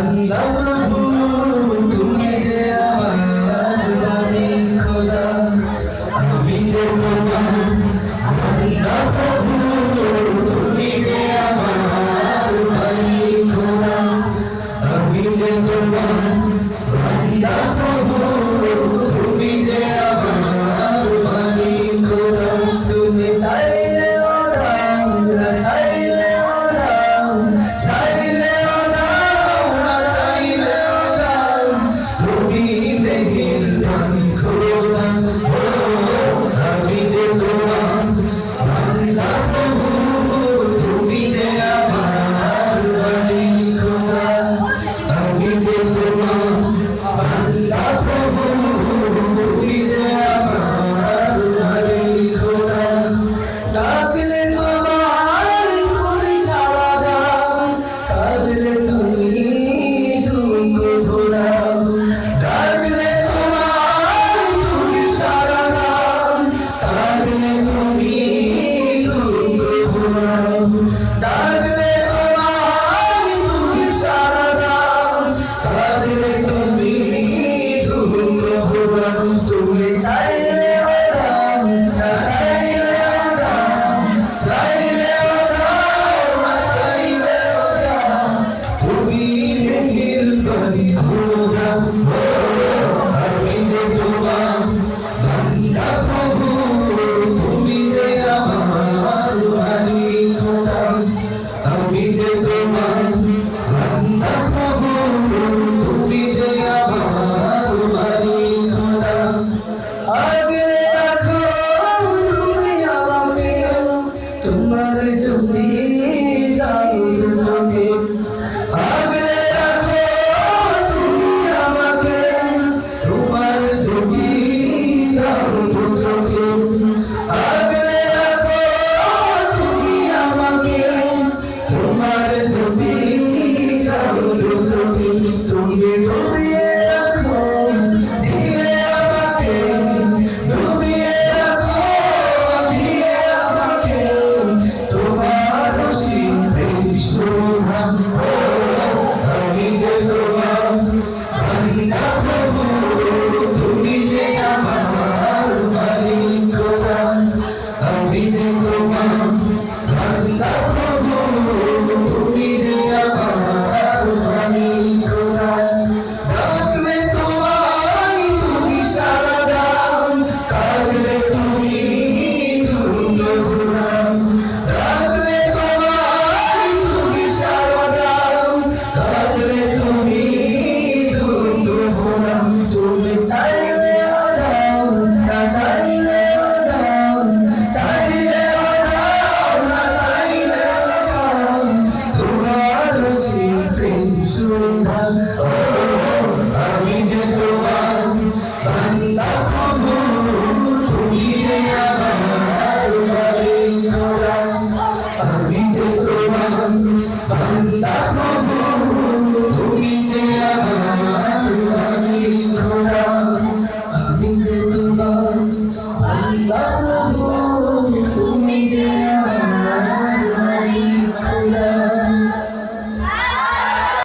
আল্লাহ প্রভু তুমি যে আমার মালিক খোদা, আমি যে তোমার। আল্লাহ প্রভু তুমি যে আমার মালিক খোদা, আমি যে তোমার। আল্লাহ প্রভু তুমি যে আমার মালিক খোদা, তুমি চাইলে ওরাও না চাইলে ওরাও, চাইলে ওরাও না চাইলে ওরাও, তুমি মেহেরবান খোদা। ও আমি যে তোমার। আল্লাহ প্রভু তুমি যে আমার মালিক খোদা, আমি যে তোমার। আল্লাহ প্রভু তুমি যে আমার মালিক খোদা, ডাকলে তোমার তুমি সাড়া দাও, কাঁদলে তুমি দুঃখ ভোলাও। ডাকলে তোমার তুমি সাড়া দাও, কাঁদলে তুমি দুঃখ ভোলাও। ডাকলে তোমার তুমি সাড়া দাও, কাঁদলে তুমি দুঃখ ভোলাও। তুমি চাইলে ওরাও না চাইলে ওরাও, চাইলে ওরাও না চাইলে ওরাও, তুমি মেহেরবান খোদা।